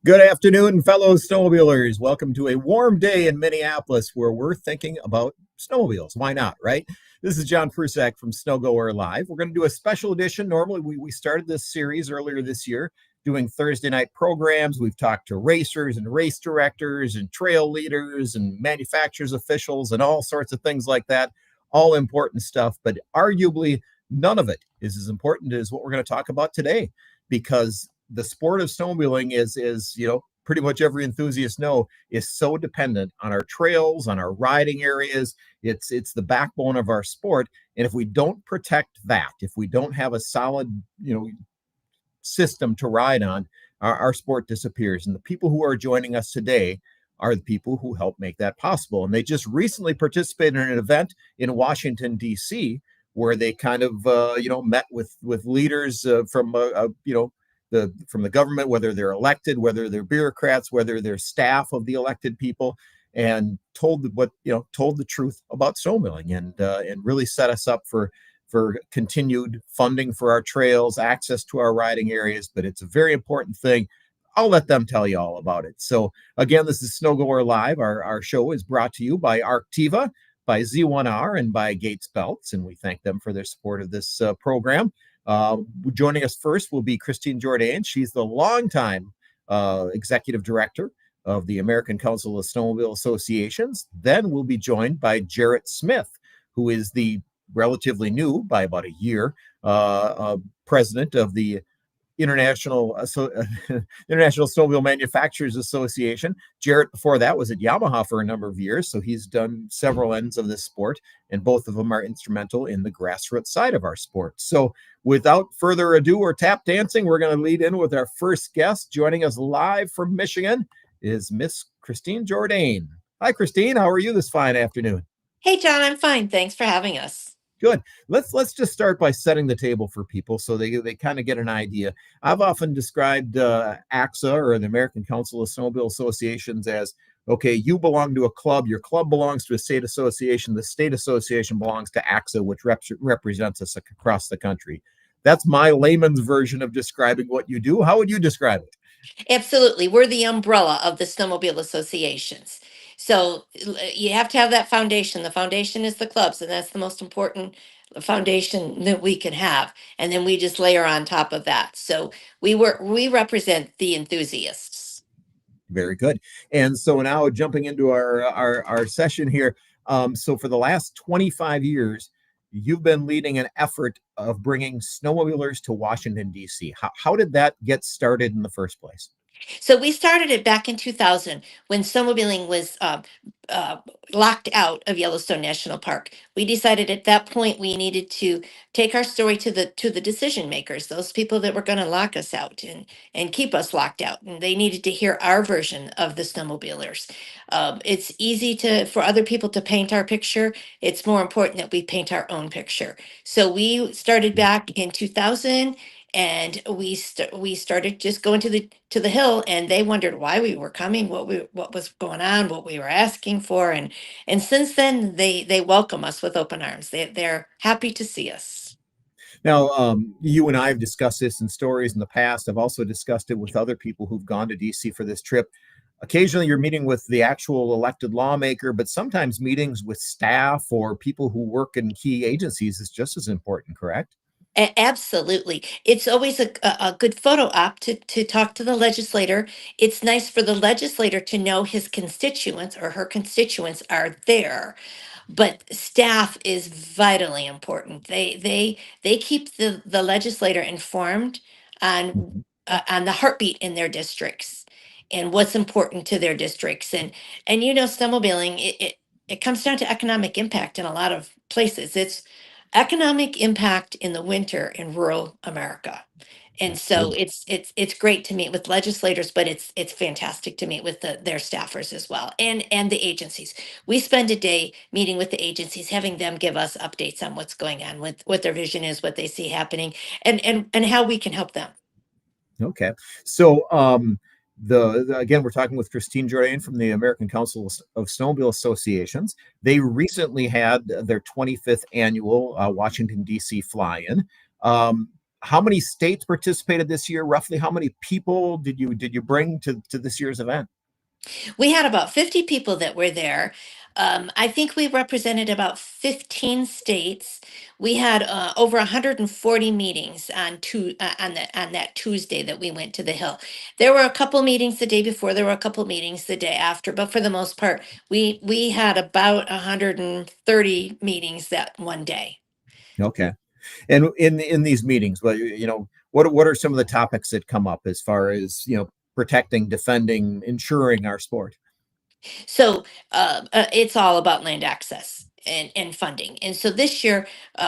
Good afternoon, fellow snowmobilers. Welcome to a warm day in Minneapolis where we're thinking about snowmobiles. Why not, right? This is John Prusak from Goer Live. We're going to do a special edition. Normally, we started this series earlier this year doing Thursday night programs. We've talked to racers and race directors and trail leaders and manufacturers officials and all sorts of things like that. All important stuff, but arguably none of it is as important as what we're going to talk about today, because the sport of snowmobiling is pretty much every enthusiast know, is so dependent on our trails, on our riding areas. It's the backbone of our sport, and if we don't protect that, if we don't have a solid system to ride on, our sport disappears. And the people who are joining us today are the people who help make that possible. And they just recently participated in an event in Washington D.C. where they kind of met with leaders from from the government, whether they're elected, whether they're bureaucrats, whether they're staff of the elected people, and told the truth about snowmobiling, and really set us up for continued funding for our trails, access to our riding areas. But it's a very important thing. I'll let them tell you all about it. So again, this is Goer Live. Our show is brought to you by Arctiva, by Z1R, and by Gates Belts, and we thank them for their support of this program. Joining us first will be Christine Jourdain. She's the longtime executive director of the American Council of Snowmobile Associations. Then we'll be joined by Jaret Smith, who is the relatively new, by about a year, president of the International Snowmobile Manufacturers Association. Jaret, before that, was at Yamaha for a number of years, so he's done several ends of this sport, and both of them are instrumental in the grassroots side of our sport. So without further ado or tap dancing, we're going to lead in with our first guest. Joining us live from Michigan is Miss Christine Jourdain. Hi, Christine. How are you this fine afternoon? Hey, John, I'm fine. Thanks for having us. Good. Let's just start by setting the table for people so they kind of get an idea. I've often described ACSA, or the American Council of Snowmobile Associations, as, okay, you belong to a club, your club belongs to a state association, the state association belongs to ACSA, which represents us across the country. That's my layman's version of describing what you do. How would you describe it? Absolutely. We're the umbrella of the snowmobile associations. So you have to have that foundation. The foundation is the clubs, and that's the most important foundation that we can have. And then we just layer on top of that. So we represent the enthusiasts. Very good. And so now jumping into our session here. So for the last 25 years, you've been leading an effort of bringing snowmobilers to Washington, D.C. How did that get started in the first place? So we started it back in 2000 when snowmobiling was uh, locked out of Yellowstone National Park. We decided at that point we needed to take our story to the decision makers, those people that were going to lock us out and keep us locked out, and they needed to hear our version of the snowmobilers. It's easy for other people to paint our picture. It's more important that we paint our own picture. So we started back in 2000, and we started just going to the hill, and they wondered why we were coming, what was going on, what we were asking for, and since then they welcome us with open arms. They're happy to see us. Now, you and I have discussed this in stories in the past. I've also discussed it with other people who've gone to DC for this trip. Occasionally you're meeting with the actual elected lawmaker, but sometimes meetings with staff or people who work in key agencies is just as important, correct? Absolutely. It's always a good photo op to talk to the legislator. It's nice for the legislator to know his constituents or her constituents are there. But staff is vitally important. They keep the legislator informed Mhm. on the heartbeat in their districts and what's important to their districts. And snowmobiling, it comes down to economic impact in a lot of places. It's economic impact in the winter in rural America. And so Absolutely. it's great to meet with legislators, but it's fantastic to meet with their staffers as well, and the agencies. We spend a day meeting with the agencies, having them give us updates on what's going on, with what their vision is, what they see happening, and how we can help them. Okay. So again, we're talking with Christine Jourdain from the American Council of Snowmobile Associations. They recently had their 25th annual Washington D.C. Fly-In. how many states participated this year? Roughly how many people did you bring to this year's event? We had about 50 people that were there. I think we represented about 15 states. We had over 140 meetings on that Tuesday that we went to the Hill. There were a couple meetings the day before. There were a couple meetings the day after, but for the most part, we had about 130 meetings that one day. Okay. And in these meetings, well, what are some of the topics that come up as far as protecting, defending, ensuring our sport? So it's all about land access and funding. And so this year,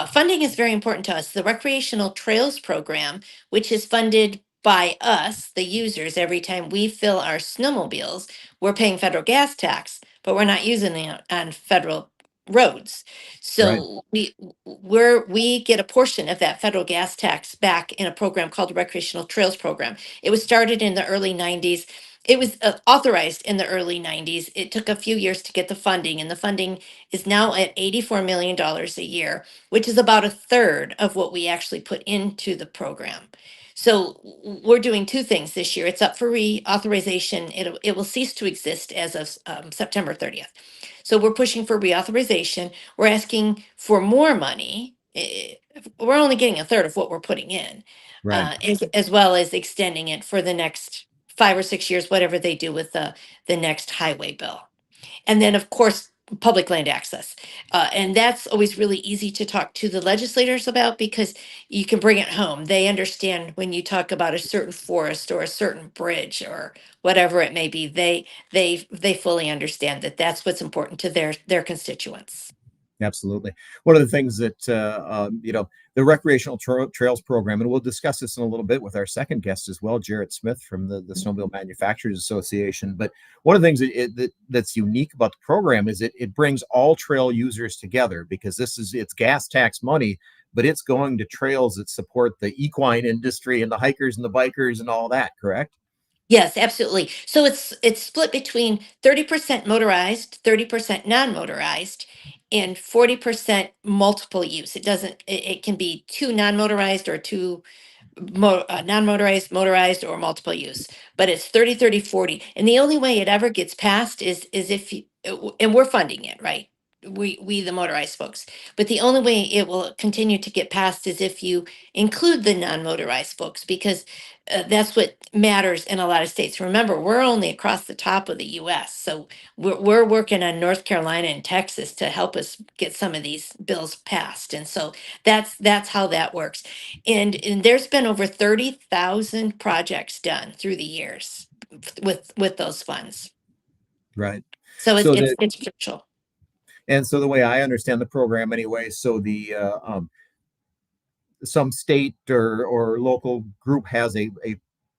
funding is very important to us. The Recreational Trails Program, which is funded by us, the users, every time we fill our snowmobiles, we're paying federal gas tax, but we're not using it on federal roads. Right. So we get a portion of that federal gas tax back in a program called the Recreational Trails Program. It was started in the early 90s. It was authorized in the early 90s. It took a few years to get the funding, and the funding is now at $84 million a year, which is about a third of what we actually put into the program. So we're doing two things this year. It's up for reauthorization. It will cease to exist as of September 30th. So we're pushing for reauthorization. We're asking for more money. We're only getting a third of what we're putting in, Right. as well as extending it for the next 5 or 6 years, whatever they do with the next highway bill. And then, of course, public land access. And that's always really easy to talk to the legislators about because you can bring it home. They understand when you talk about a certain forest or a certain bridge or whatever it may be. They fully understand that that's what's important to their constituents. Absolutely. One of the things that the recreational trails program, and we'll discuss this in a little bit with our second guest as well, Jaret Smith from the Snowmobile Manufacturers Association. But one of the things that's unique about the program is it brings all trail users together because it's gas tax money, but it's going to trails that support the equine industry and the hikers and the bikers and all that. Correct? Yes, absolutely. So it's split between 30% motorized, 30% non-motorized, and 40% multiple use. It can be two non-motorized or two non-motorized, motorized, or multiple use, but it's 30, 30, 40. And the only way it ever gets passed is if you, and we're funding it, right? We the motorized folks, but the only way it will continue to get passed is if you include the non-motorized folks, because that's what matters in a lot of states. Remember, we're only across the top of the US, so we're working on North Carolina and Texas to help us get some of these bills passed. And so that's how that works. And there's been over 30,000 projects done through the years with those funds. Right. So So it's crucial. the way I understand the program anyway, so the some state or local group has a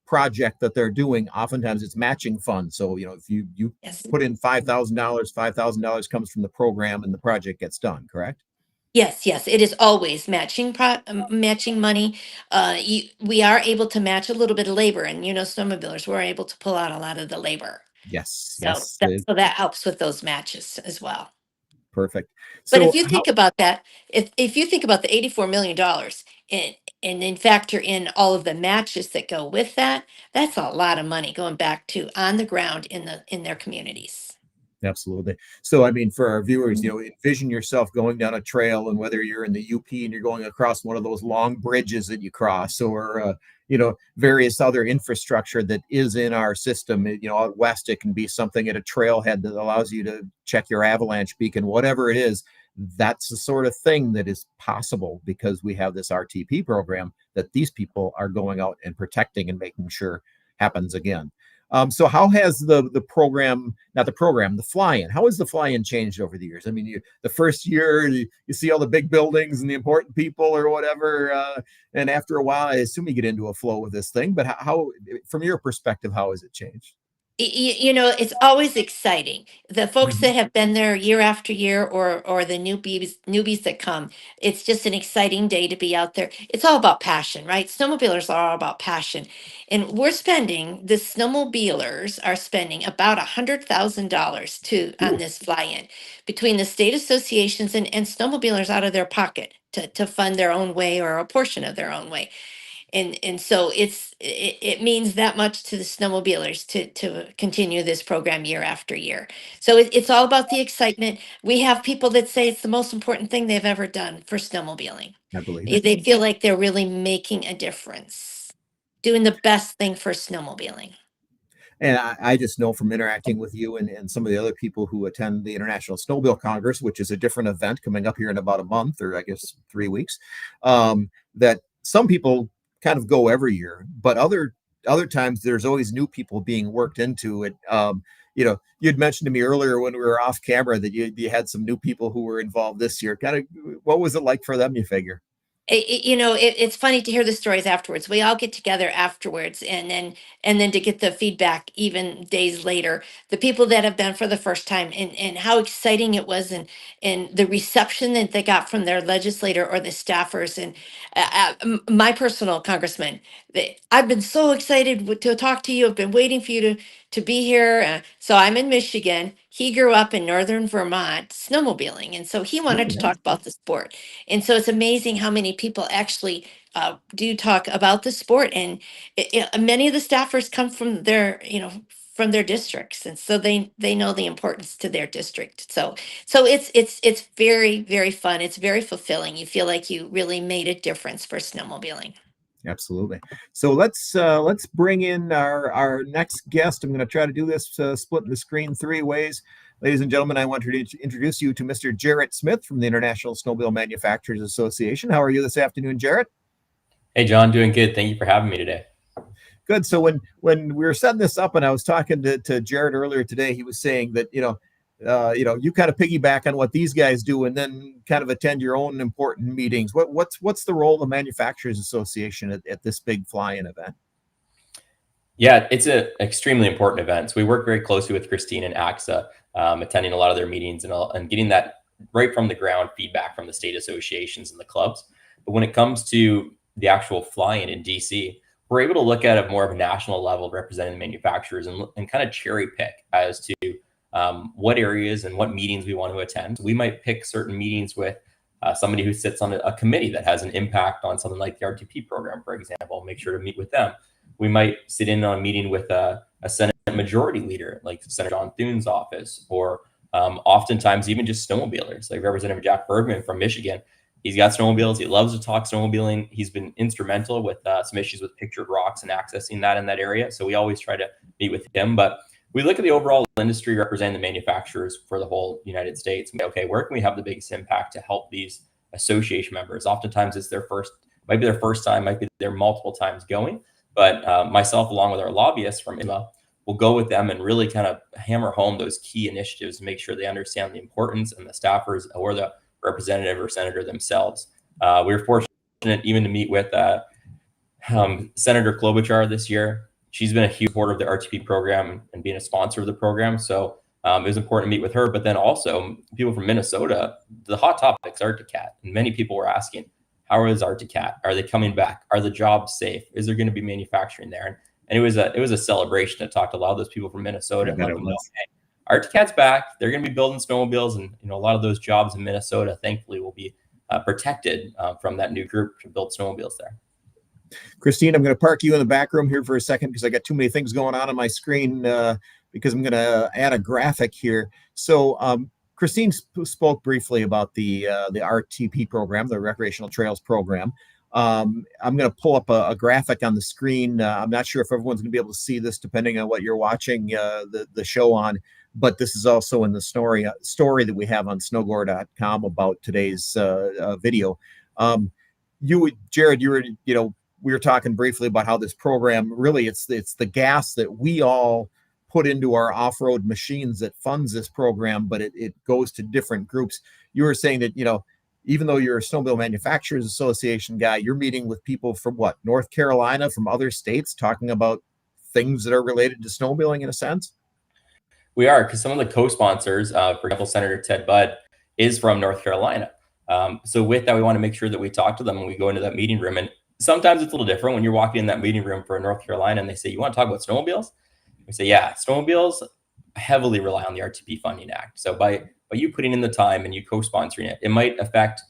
project that they're doing, oftentimes it's matching funds. So, if you Yes. put in $5,000 comes from the program and the project gets done, correct? Yes, yes, it is always matching money. We are able to match a little bit of labor, and snowmobilers, we're able to pull out a lot of the labor. Yes, So yes, that helps with those matches as well. perfect. But if So you how think about that, if you think about the $84 million and then factor in all of the matches that go with that, that's a lot of money going back to on the ground in their communities. Absolutely. So, I mean, for our viewers, envision yourself going down a trail, and whether you're in the UP and you're going across one of those long bridges that you cross, or various other infrastructure that is in our system. Out west, it can be something at a trailhead that allows you to check your avalanche beacon, whatever it is. That's the sort of thing that is possible because we have this RTP program that these people are going out and protecting and making sure happens again. So how has the program, not the program, the fly-in, how has the fly-in changed over the years? I mean, the first year you see all the big buildings and the important people or whatever, and after a while, I assume you get into a flow with this thing. But from your perspective, how has it changed? It's always exciting. The folks Mhm. that have been there year after year, or the newbies that come, it's just an exciting day to be out there. It's all about passion, right? Snowmobilers are all about passion. And the snowmobilers are spending about $100,000 on Ooh, this fly-in between the state associations and snowmobilers out of their pocket to fund their own way or a portion of their own way. And so it means that much to the snowmobilers to continue this program year after year. So it's all about the excitement. We have people that say it's the most important thing they've ever done for snowmobiling. I believe They it. feel like they're really making a difference, doing the best thing for snowmobiling. And I just know from interacting with you and some of the other people who attend the International Snowmobile Congress, which is a different event coming up here in about a month or I guess 3 weeks, that some people kind of go every year, but other times there's always new people being worked into it. You'd mentioned to me earlier when we were off camera that you had some new people who were involved this year. Kind of, what was it like for them, you figure? It's funny to hear the stories afterwards. We all get together afterwards, and then to get the feedback even days later, the people that have been for the first time, and how exciting it was, and the reception that they got from their legislator or the staffers. And my personal congressman, I've been so excited to talk to you. I've been waiting for you to be here. So I'm in Michigan. He grew up in northern Vermont snowmobiling, and so he Oh, wanted to yeah. talk about the sport. And so it's amazing how many people actually do talk about the sport. And many of the staffers come from from their districts, and so they know the importance to their district. So it's very, very fun. It's very fulfilling. You feel like you really made a difference for snowmobiling. Absolutely. So let's bring in our next guest. I'm going to try to do this splitting the screen 3 ways. Ladies and gentlemen, I want to introduce you to Mr. Jaret Smith from the International Snowmobile Manufacturers Association. How are you this afternoon, Jaret? Hey, John, doing good. Thank you for having me today. Good. So when we were setting this up, and I was talking to Jaret earlier today, he was saying that you kind of piggyback on what these guys do, and then kind of attend your own important meetings. What's the role of the Manufacturers Association at this big fly-in event? Yeah, it's an extremely important event. So we work very closely with Christine and ACSA, attending a lot of their meetings and getting that right from the ground feedback from the state associations and the clubs. But when it comes to the actual fly-in in DC, we're able to look at it more of a national level, representing manufacturers and kind of cherry pick as to what areas and what meetings we want to attend. We might pick certain meetings with somebody who sits on a committee that has an impact on something like the RTP program, for example, make sure to meet with them. We might sit in on a meeting with a Senate majority leader, like Senator John Thune's office, or oftentimes even just snowmobilers, like Representative Jack Bergman from Michigan. He's got snowmobiles. He loves to talk snowmobiling. He's been instrumental with some issues with pictured rocks and accessing that in that area. So we always try to meet with him. But we look at the overall industry representing the manufacturers for the whole United States. Okay, where can we have the biggest impact to help these association members? Oftentimes it's might be their first time, might be their multiple times going. But myself, along with our lobbyists from IMA, will go with them and really kind of hammer home those key initiatives to make sure they understand the importance, and the staffers or the representative or senator themselves. We were fortunate even to meet with Senator Klobuchar this year. She's been a huge supporter of the RTP program and being a sponsor of the program. So it was important to meet with her. But then also people from Minnesota, the hot topic is Arctic and many people were asking, how is Arctic? Are they coming back? Are the jobs safe? Is there going to be manufacturing there? And it was a celebration to talk to a lot of those people from Minnesota and let them know, hey, Arctic's back. They're going to be building snowmobiles, and a lot of those jobs in Minnesota, thankfully, will be protected from that new group to build snowmobiles there. Christine, I'm going to park you in the back room here for a second because I got too many things going on my screen because I'm going to add a graphic here. So Christine spoke briefly about the RTP program, the Recreational Trails program. I'm going to pull up a graphic on the screen. I'm not sure if everyone's going to be able to see this depending on what you're watching the show on, but this is also in the story that we have on snowgoer.com about today's video. Jaret, we were talking briefly about how this program really it's the gas that we all put into our off-road machines that funds this program, but it goes to different groups. You were saying that, even though you're a Snowmobile Manufacturers Association guy, you're meeting with people from North Carolina, from other states, talking about things that are related to snowmobiling in a sense? We are, because some of the co-sponsors, for example, Senator Ted Budd is from North Carolina. So with that, we want to make sure that we talk to them when we go into that meeting room. And sometimes it's a little different when you're walking in that meeting room for North Carolina and they say, you want to talk about snowmobiles? We say, yeah, snowmobiles heavily rely on the RTP Funding Act. So by you putting in the time and you co-sponsoring it, it might affect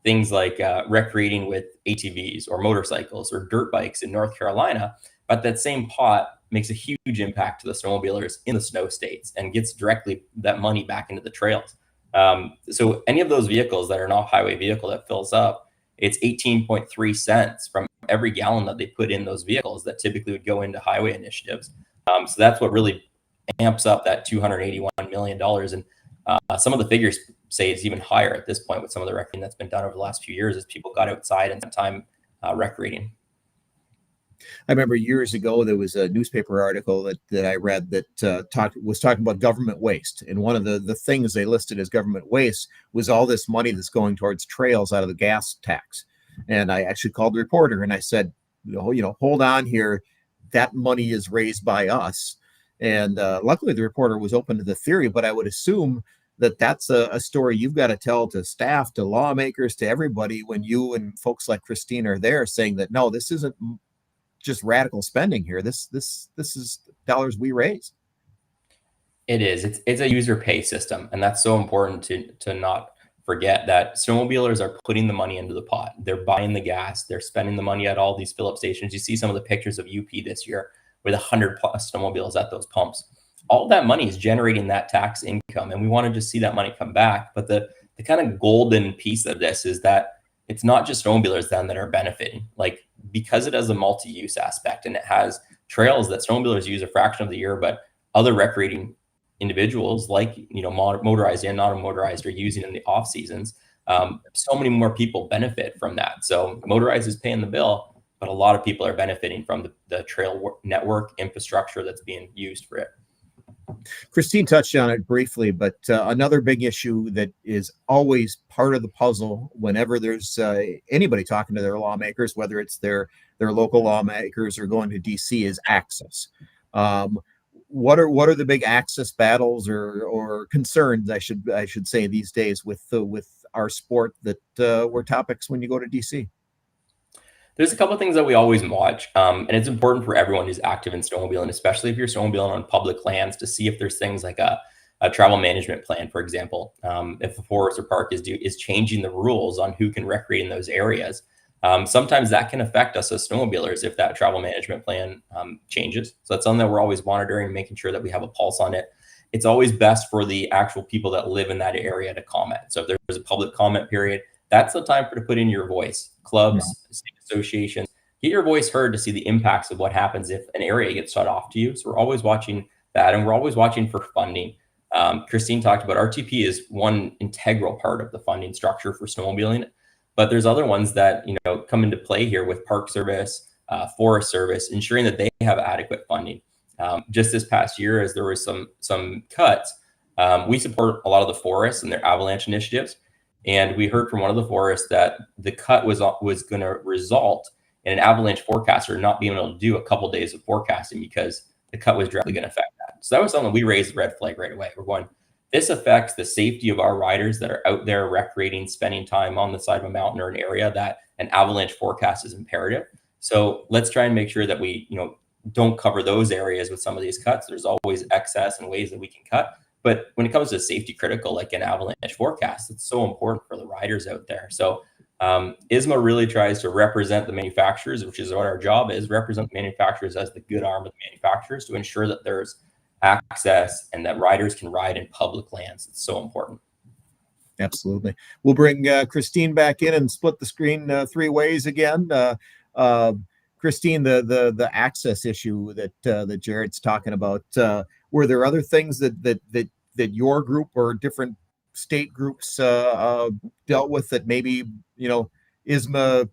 things like recreating with ATVs or motorcycles or dirt bikes in North Carolina. But that same pot makes a huge impact to the snowmobilers in the snow states and gets directly that money back into the trails. So any of those vehicles that are an off-highway vehicle that fills up, it's 18.3 cents from every gallon that they put in those vehicles that typically would go into highway initiatives. So that's what really amps up that $281 million. And some of the figures say it's even higher at this point with some of the recreating that's been done over the last few years as people got outside and spent time recreating. I remember years ago there was a newspaper article that I read that was talking about government waste, and one of the things they listed as government waste was all this money that's going towards trails out of the gas tax. And I actually called the reporter and I said, hold on here, that money is raised by us. And luckily the reporter was open to the theory, but I would assume that that's a story you've got to tell to staff, to lawmakers, to everybody when you and folks like Christine are there saying that no, this isn't just radical spending here. This is dollars we raise. It is. It's a user pay system, and that's so important to not forget that snowmobilers are putting the money into the pot. They're buying the gas. They're spending the money at all these fill-up stations. You see some of the pictures of UP this year with 100+ snowmobiles at those pumps. All that money is generating that tax income, and we want to just see that money come back. But the kind of golden piece of this is that it's not just snowmobilers then that are benefiting. Like, because it has a multi-use aspect and it has trails that snowmobilers use a fraction of the year, but other recreating individuals like motorized and non-motorized are using in the off seasons. So many more people benefit from that. So motorized is paying the bill, but a lot of people are benefiting from the trail network infrastructure that's being used for it. Christine touched on it briefly, but another big issue that is always part of the puzzle whenever there's anybody talking to their lawmakers, whether it's their local lawmakers or going to D.C., is access. What are the big access battles or concerns, I should say, these days with our sport that were topics when you go to D.C.? There's a couple of things that we always watch, and it's important for everyone who's active in snowmobiling, especially if you're snowmobiling on public lands, to see if there's things like a travel management plan, for example. If a forest or park is changing the rules on who can recreate in those areas, sometimes that can affect us as snowmobilers if that travel management plan changes. So that's something that we're always monitoring, making sure that we have a pulse on it. It's always best for the actual people that live in that area to comment. So if there's a public comment period, that's the time to put in your voice. Clubs, state associations, get your voice heard to see the impacts of what happens if an area gets shut off to you. So we're always watching that, and we're always watching for funding. Christine talked about RTP is one integral part of the funding structure for snowmobiling, but there's other ones that come into play here with Park Service, Forest Service, ensuring that they have adequate funding. Just this past year, as there was some cuts, we support a lot of the forests and their avalanche initiatives. And we heard from one of the forests that the cut was going to result in an avalanche forecaster not being able to do a couple of days of forecasting because the cut was directly going to affect that. So that was something we raised the red flag right away. We're going, this affects the safety of our riders that are out there recreating, spending time on the side of a mountain or an area that an avalanche forecast is imperative. So let's try and make sure that we, don't cover those areas with some of these cuts. There's always excess and ways that we can cut. But when it comes to safety critical, like an avalanche forecast, it's so important for the riders out there. So ISMA really tries to represent the manufacturers, which is what our job is, represent the manufacturers as the good arm of the manufacturers to ensure that there's access and that riders can ride in public lands. It's so important. Absolutely. We'll bring Christine back in and split the screen three ways again. Christine, the access issue that Jaret's talking about, were there other things that your group or different state groups dealt with that maybe ISMA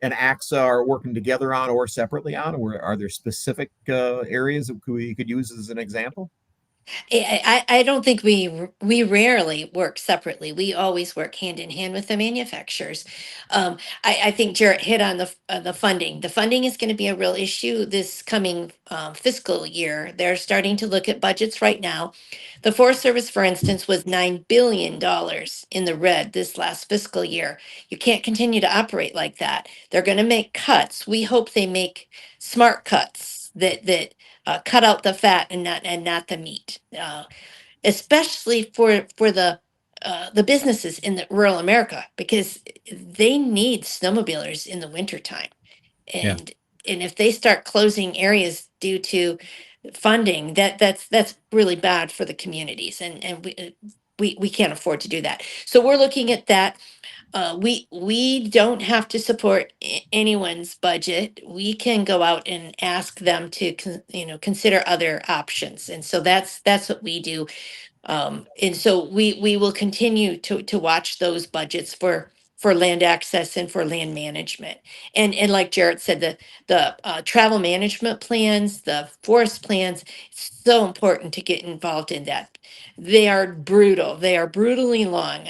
and ACSA are working together on or separately on? Or are there specific areas that we could use as an example? I don't think we rarely work separately. We always work hand in hand with the manufacturers. I think Jaret hit on the funding. The funding is going to be a real issue this coming fiscal year. They're starting to look at budgets right now. The Forest Service, for instance, was $9 billion in the red this last fiscal year. You can't continue to operate like that. They're going to make cuts. We hope they make smart cuts that cut out the fat and not the meat, especially for the the businesses in the rural America, because they need snowmobilers in the wintertime. Yeah. And if they start closing areas due to funding, that's really bad for the communities, and we can't afford to do that. So we're looking at that. We don't have to support anyone's budget. We can go out and ask them to consider other options, and so that's what we do. And so we will continue to watch those budgets for land access and for land management. And like Jaret said, the travel management plans, the forest plans, it's so important to get involved in that. They are brutal. They are brutally long.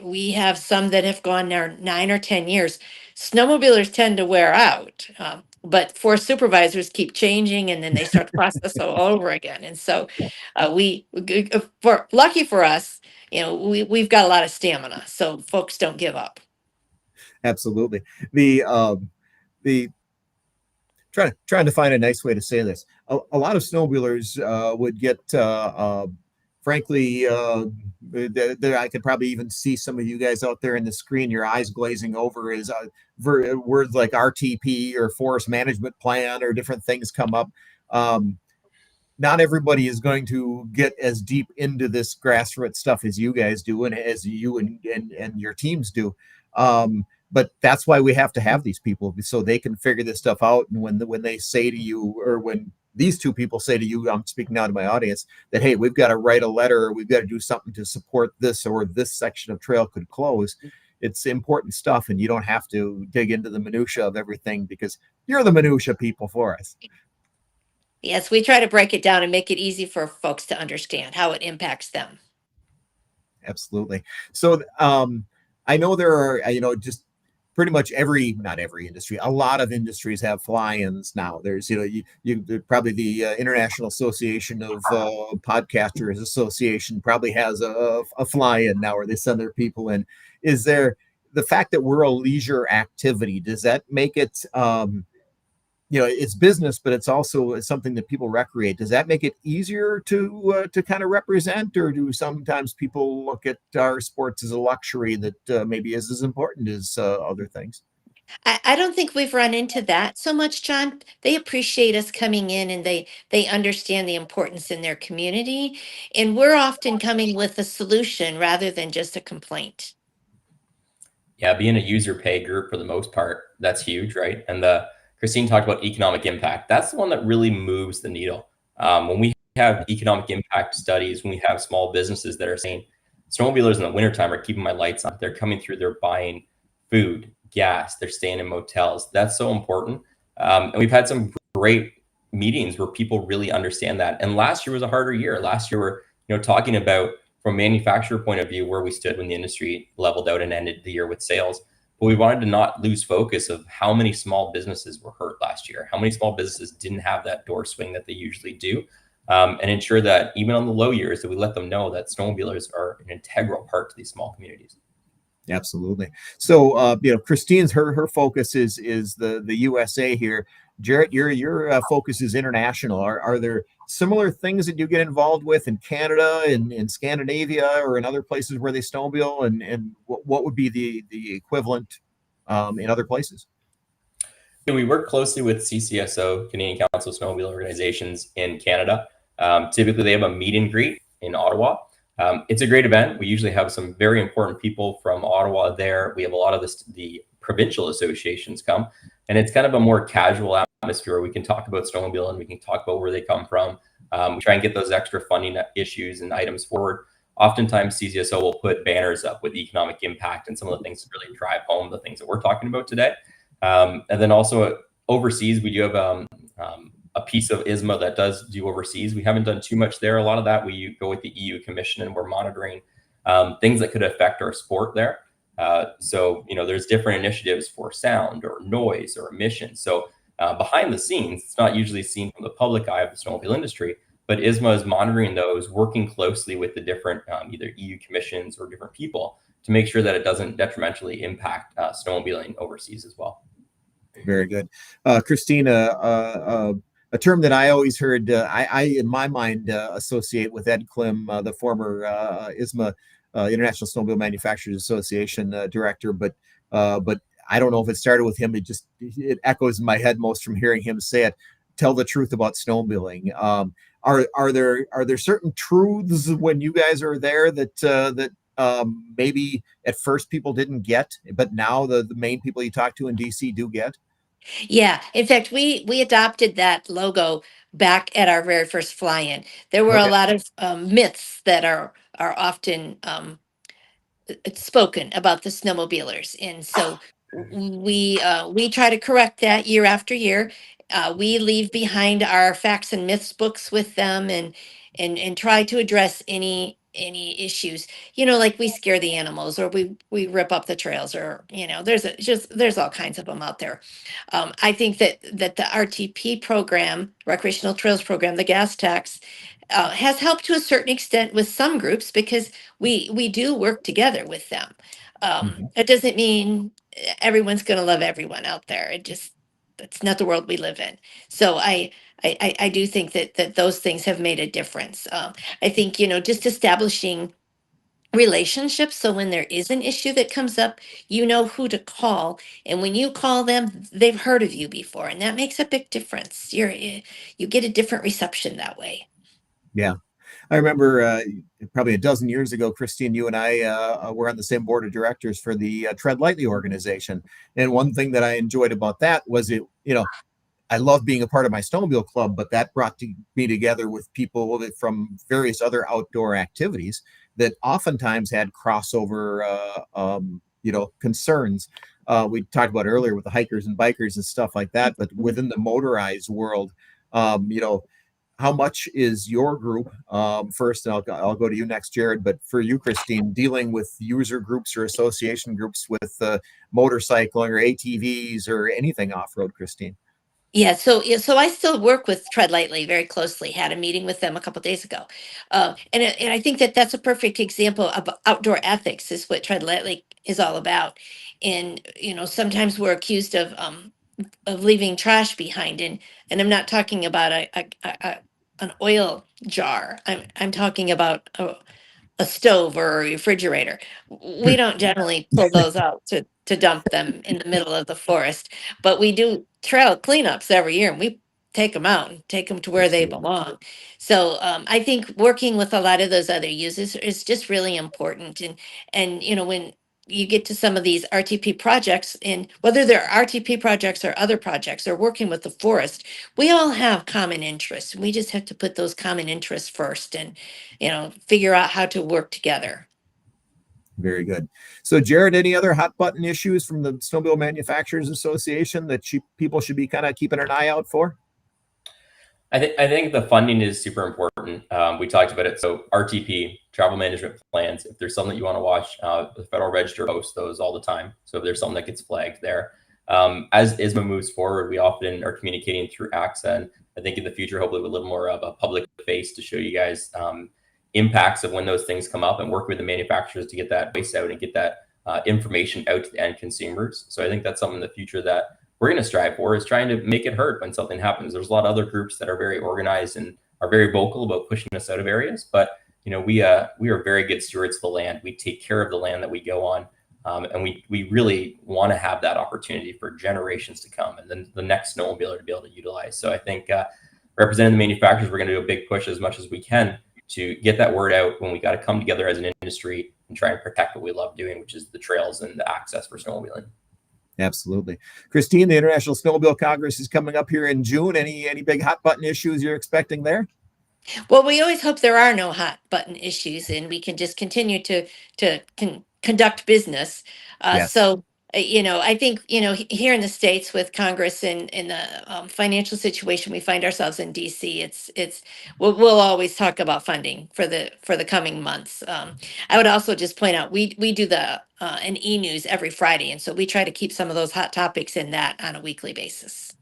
We have some that have gone there 9 or 10 years. Snowmobilers tend to wear out. But forest supervisors keep changing, and then they start the process all over again. And so for lucky for us, we've got a lot of stamina, so folks don't give up. Absolutely. The trying to find a nice way to say this. A lot of snowmobilers would get, frankly, I could probably even see some of you guys out there in the screen, your eyes glazing over as words like RTP or forest management plan or different things come up. Not everybody is going to get as deep into this grassroots stuff as you guys do, and as you and your teams do. But that's why we have to have these people, so they can figure this stuff out. And when they say to you, or when these two people say to you, I'm speaking now to my audience, that, hey, we've got to write a letter, or we've got to do something to support this, or this section of trail could close. It's important stuff, and you don't have to dig into the minutia of everything, because you're the minutia people for us. Yes, we try to break it down and make it easy for folks to understand how it impacts them. Absolutely. So I know there are, just pretty much not every industry, a lot of industries have fly-ins now. There's, probably the International Association of Podcasters Association probably has a fly-in now, where they send their people in. Is there, the fact that we're a leisure activity, does that make it, it's business, but it's also something that people recreate. Does that make it easier to kind of represent, or do sometimes people look at our sports as a luxury that maybe is as important as other things? I don't think we've run into that so much, John. They appreciate us coming in, and they understand the importance in their community. And we're often coming with a solution rather than just a complaint. Yeah, being a user pay group for the most part, that's huge, right? And Christine talked about economic impact. That's the one that really moves the needle. When we have economic impact studies, when we have small businesses that are saying, snowmobilers in the wintertime are keeping my lights on, they're coming through, they're buying food, gas, they're staying in motels. That's so important. And we've had some great meetings where people really understand that. And last year was a harder year. Last year, we're talking about, from a manufacturer point of view, where we stood when the industry leveled out and ended the year with sales. But we wanted to not lose focus of how many small businesses were hurt last year, how many small businesses didn't have that door swing that they usually do, and ensure that even on the low years, that we let them know that snowmobilers are an integral part to these small communities. Absolutely. So, Christine's her focus is the USA here. Jaret, your focus is international. Are there similar things that you get involved with in Canada, in Scandinavia, or in other places where they snowmobile, and what would be the equivalent in other places? We work closely with CCSO, Canadian Council of Snowmobile Organizations, in Canada. Typically, they have a meet and greet in Ottawa. It's a great event. We usually have some very important people from Ottawa there. We have a lot of the provincial associations come, and it's kind of a more casual atmosphere. We can talk about snowmobile, and we can talk about where they come from. We try and get those extra funding issues and items forward. Oftentimes, CCSO will put banners up with economic impact and some of the things that really drive home the things that we're talking about today. And then also overseas, we do have a piece of ISMA that does do overseas. We haven't done too much there. A lot of that we go with the EU Commission, and we're monitoring things that could affect our sport there. So, there's different initiatives for sound or noise or emissions. So behind the scenes, it's not usually seen from the public eye of the snowmobile industry, but ISMA is monitoring those, working closely with the different either EU commissions or different people to make sure that it doesn't detrimentally impact snowmobiling overseas as well. Very good. Christina, a term that I always heard, I in my mind associate with Ed Klim, the former ISMA International Snowmobile Manufacturers Association director, but I don't know if it started with him. It echoes in my head most from hearing him say it. Tell the truth about snowmobiling. Are there certain truths when you guys are there that maybe at first people didn't get, but now the main people you talk to in DC do get? Yeah. In fact, we adopted that logo back at our very first fly-in. There were a Okay. lot of myths that are often it's spoken about the snowmobilers, and so we try to correct that year after year. We leave behind our facts and myths books with them, and try to address any issues. Like we scare the animals, or we rip up the trails, or there's all kinds of them out there. I think that the RTP program, Recreational Trails Program, the gas tax, has helped to a certain extent with some groups because we do work together with them. Mhm. It doesn't mean everyone's going to love everyone out there. That's not the world we live in. So I do think that those things have made a difference. I think just establishing relationships, so when there is an issue that comes up, you know who to call, and when you call them, they've heard of you before, and that makes a big difference. You get a different reception that way. Yeah. I remember probably a dozen years ago, Christine, you and I were on the same board of directors for the Tread Lightly organization. And one thing that I enjoyed about that was I love being a part of my snowmobile club, but that brought me together with people from various other outdoor activities that oftentimes had crossover, concerns. We talked about earlier with the hikers and bikers and stuff like that, but within the motorized world, um, you know, how much is your group first, and I'll go to you next, Jared, but for you, Christine, dealing with user groups or association groups with motorcycling or ATVs or anything off-road, Christine? Yeah, so I still work with Tread Lightly very closely. Had a meeting with them a couple days ago, and I think that that's a perfect example of outdoor ethics. Is what Tread Lightly is all about. And sometimes we're accused of leaving trash behind, and I'm not talking about an oil jar. I'm talking about a stove or a refrigerator. We don't generally pull those out to dump them in the middle of the forest, but we do trail cleanups every year, and we take them out and take them to where they Absolutely. belong. So I think working with a lot of those other users is just really important. And when you get to some of these RTP projects, and whether they're RTP projects or other projects or working with the forest, we all have common interests. We just have to put those common interests first, and figure out how to work together. Very good. So, Jared, any other hot button issues from the Snowmobile Manufacturers Association that people should be kind of keeping an eye out for? I think the funding is super important. We talked about it. So RTP, travel management plans. If there's something that you want to watch, the Federal Register posts those all the time. So if there's something that gets flagged there, as ISMA moves forward, we often are communicating through ACSA, and I think in the future, hopefully, with a little more of a public face to show you guys impacts of when those things come up, and work with the manufacturers to get that voice out and get that information out to the end consumers. So I think that's something in the future that we're going to strive for, is trying to make it heard when something happens. There's a lot of other groups that are very organized and are very vocal about pushing us out of areas, but we are very good stewards of the land. We take care of the land that we go on, and we really want to have that opportunity for generations to come, and then the next snowmobiler to be able to utilize. So I think representing the manufacturers, we're going to do a big push as much as we can to get that word out, when we got to come together as an industry and try and protect what we love doing, which is the trails and the access for snowmobiling. Absolutely. Christine, the International Snowmobile Congress is coming up here in June. Any big hot button issues you're expecting there? Well, we always hope there are no hot button issues, and we can just continue to conduct business. Yes. I think here in the states with Congress and in the financial situation we find ourselves in DC, we'll always talk about funding for the coming months. I would also just point out we do the an e-news every Friday, and so we try to keep some of those hot topics in that on a weekly basis.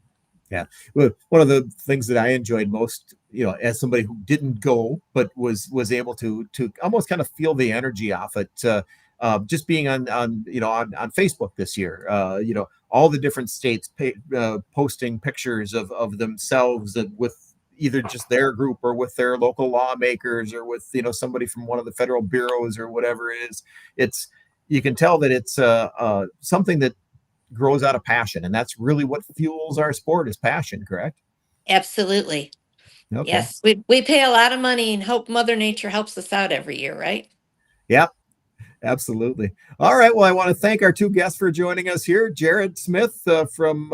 Yeah. Well, one of the things that I enjoyed most, as somebody who didn't go but was able to almost kind of feel the energy off it, just being on Facebook this year. All the different states posting pictures of themselves with either just their group or with their local lawmakers or with somebody from one of the federal bureaus or whatever it is. It's you can tell that it's something that grows out of passion, and that's really what fuels our sport is passion. Correct? Absolutely. Okay. Yes, we pay a lot of money and hope Mother Nature helps us out every year, right? Yeah. Absolutely. All right. Well, I want to thank our two guests for joining us here. Jaret Smith from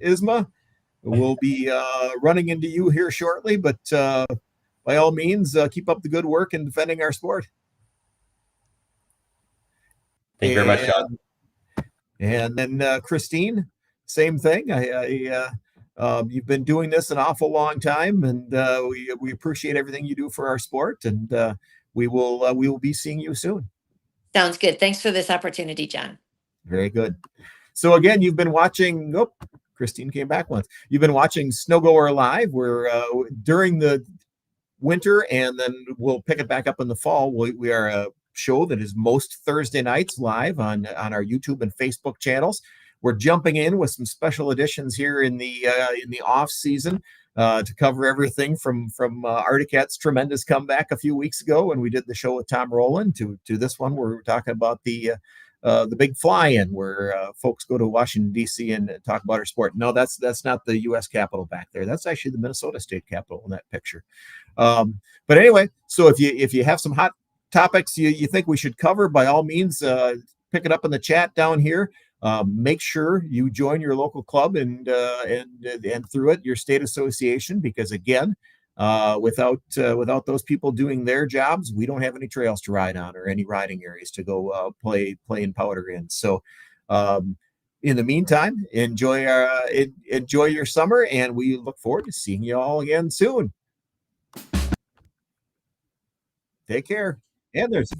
ISMA. We'll be running into you here shortly, but by all means, keep up the good work in defending our sport. Thank you very much, John. And then Christine, same thing. You've been doing this an awful long time, and we appreciate everything you do for our sport. And we will be seeing you soon. Sounds good. Thanks for this opportunity, John. Very good. So again, you've been watching. Oh, Christine came back once. You've been watching Snowgoer Live. We're during the winter, and then we'll pick it back up in the fall. We are a show that is most Thursday nights live on our YouTube and Facebook channels. We're jumping in with some special editions here in the off season to cover everything from Arctic Cat's tremendous comeback a few weeks ago when we did the show with Tom Rowland to this one where we're talking about the big fly-in where folks go to Washington D.C. and talk about our sport. No, that's not the U.S. Capitol back there. That's actually the Minnesota State Capitol in that picture. But anyway, so if you have some hot topics you think we should cover, by all means, pick it up in the chat down here. Make sure you join your local club and through it your state association, because again, without those people doing their jobs, we don't have any trails to ride on or any riding areas to go play and powder in. So in the meantime, enjoy your summer, and we look forward to seeing you all again soon. Take care. And there's